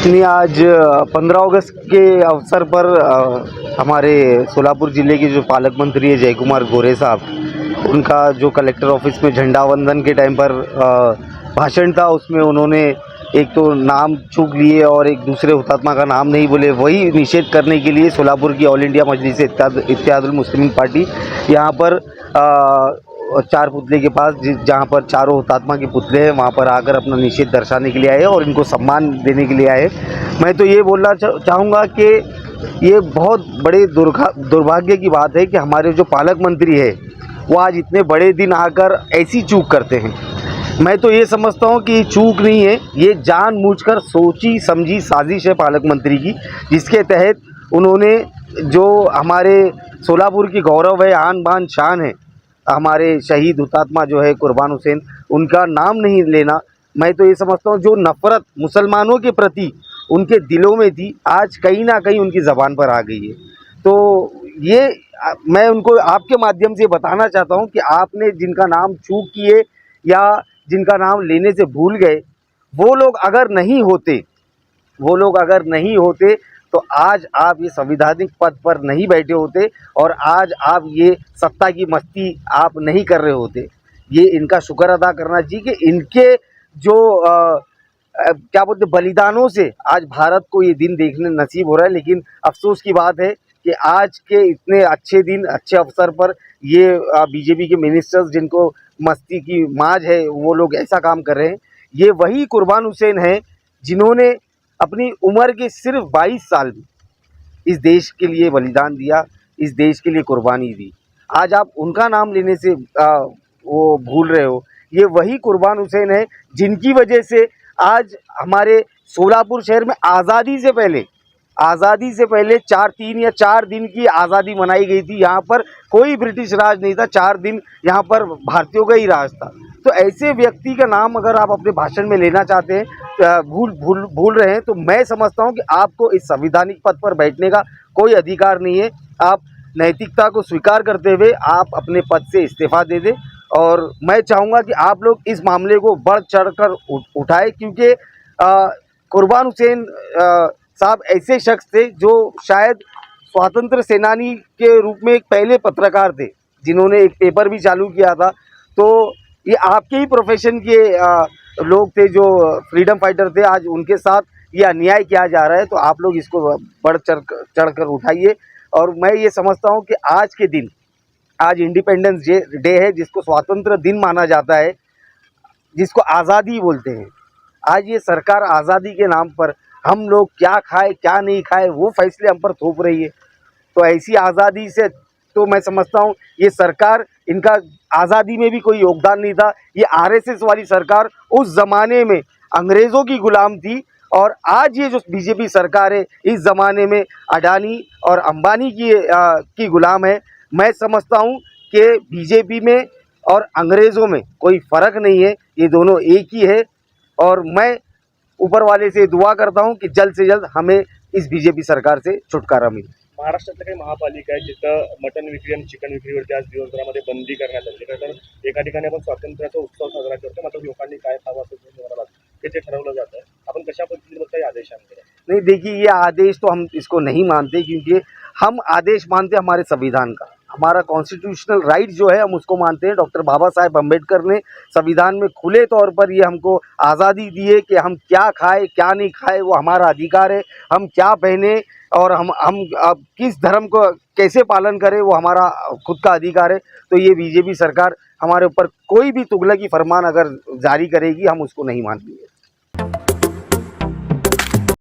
नहीं, आज 15 अगस्त के अवसर पर हमारे सोलापुर ज़िले के जो पालक मंत्री है जय कुमार गोरे साहब, उनका जो कलेक्टर ऑफिस में झंडा वंदन के टाइम पर भाषण था, उसमें उन्होंने एक तो नाम चूक लिए और एक दूसरे हुतात्मा का नाम नहीं बोले। वही निषेध करने के लिए सोलापुर की ऑल इंडिया मजलिस इत्तेहादुल मुस्लिमीन पार्टी यहाँ पर चार पुतले के पास जहाँ पर चारों हुतात्मा के पुतले हैं, वहाँ पर आकर अपना निषेध दर्शाने के लिए आए और इनको सम्मान देने के लिए आए। मैं तो ये बोलना चाहूँगा कि ये बहुत बड़े दुर्भाग्य की बात है कि हमारे जो पालक मंत्री है वो आज इतने बड़े दिन आकर ऐसी चूक करते हैं। मैं तो ये समझता हूँ कि ये चूक नहीं है, ये जानबूझकर सोची समझी साजिश है पालक मंत्री की, जिसके तहत उन्होंने जो हमारे सोलापुर की गौरव है, आन बान शान है, हमारे शहीद हुतात्मा जो है कुर्बान हुसैन, उनका नाम नहीं लेना। मैं तो ये समझता हूँ जो नफ़रत मुसलमानों के प्रति उनके दिलों में थी, आज कहीं ना कहीं उनकी ज़बान पर आ गई है। तो ये मैं उनको आपके माध्यम से बताना चाहता हूँ कि आपने जिनका नाम चूक किए या जिनका नाम लेने से भूल गए, वो लोग अगर नहीं होते तो आज आप ये संवैधानिक पद पर नहीं बैठे होते और आज आप ये सत्ता की मस्ती आप नहीं कर रहे होते। ये इनका शुक्र अदा करना चाहिए कि इनके जो क्या बोलते बलिदानों से आज भारत को ये दिन देखने नसीब हो रहा है। लेकिन अफसोस की बात है कि आज के इतने अच्छे दिन, अच्छे अवसर पर ये बीजेपी के मिनिस्टर्स जिनको मस्ती की माज है, वो लोग ऐसा काम कर रहे हैं। ये वही कुर्बान हुसैन है जिन्होंने अपनी उम्र के सिर्फ 22 साल में इस देश के लिए बलिदान दिया, इस देश के लिए कुर्बानी दी। आज आप उनका नाम लेने से वो भूल रहे हो। ये वही कुर्बान हुसैन है जिनकी वजह से आज हमारे सोलापुर शहर में आज़ादी से पहले 4 दिन की आज़ादी मनाई गई थी। यहाँ पर कोई ब्रिटिश राज नहीं था, 4 दिन यहाँ पर भारतीयों का ही राज था। तो ऐसे व्यक्ति का नाम अगर आप अपने भाषण में लेना चाहते हैं, भूल रहे हैं, तो मैं समझता हूँ कि आपको इस संवैधानिक पद पर बैठने का कोई अधिकार नहीं है। आप नैतिकता को स्वीकार करते हुए आप अपने पद से इस्तीफा दे दें। और मैं चाहूँगा कि आप लोग इस मामले को बढ़ चढ़ कर उठाएं, क्योंकि कुर्बान हुसैन साहब ऐसे शख्स थे जो शायद स्वतंत्र सेनानी के रूप में एक पहले पत्रकार थे, जिन्होंने एक पेपर भी चालू किया था। तो ये आपके ही प्रोफेशन के लोग थे जो फ्रीडम फाइटर थे, आज उनके साथ ये अन्याय किया जा रहा है। तो आप लोग इसको बढ़ चढ़ कर उठाइए। और मैं ये समझता हूँ कि आज के दिन, आज इंडिपेंडेंस डे है, जिसको स्वतंत्र दिन माना जाता है, जिसको आज़ादी बोलते हैं। आज ये सरकार आज़ादी के नाम पर हम लोग क्या खाए क्या नहीं खाए वो फैसले हम पर थोप रही है। तो ऐसी आज़ादी से तो मैं समझता हूँ ये सरकार, इनका आज़ादी में भी कोई योगदान नहीं था। ये आरएसएस वाली सरकार उस ज़माने में अंग्रेज़ों की गुलाम थी, और आज ये जो बीजेपी सरकार है इस ज़माने में अडानी और अंबानी की गुलाम है। मैं समझता हूँ कि बीजेपी में और अंग्रेज़ों में कोई फ़र्क नहीं है, ये दोनों एक ही है। और मैं ऊपर वाले से दुआ करता हूँ कि जल्द से जल्द हमें इस बीजेपी सरकार से छुटकारा मिले। महाराष्ट्रातल्या काही महापालिका आहेत जिथं मटन विक्री आणि चिकन विक्रीवरती आज दिवसभरामध्ये बंदी करण्यात आली, तर एका ठिकाणी आपण स्वातंत्र्याचा उत्सव साजरा करतो, मात्र लोकांनी काय खावं असं म्हणाला की ते ठरवलं जातं। आपण कशा पद्धतीने बघता ये आदेश आणले? नहीं, देखिए, ये आदेश तो हम इसको नहीं मानते, क्योंकि हम आदेश मानते हमारे संविधान का, हमारा कॉन्स्टिट्यूशनल राइट जो है हम उसको मानते हैं। डॉक्टर बाबा साहेब अम्बेडकर ने संविधान में खुले तौर पर ये हमको आज़ादी दी है कि हम क्या खाए क्या नहीं खाए वो हमारा अधिकार है, हम क्या पहने और हम अब किस धर्म को कैसे पालन करें वो हमारा खुद का अधिकार है। तो ये बीजेपी सरकार हमारे ऊपर कोई भी तुगलकी फरमान अगर जारी करेगी, हम उसको नहीं मानेंगे।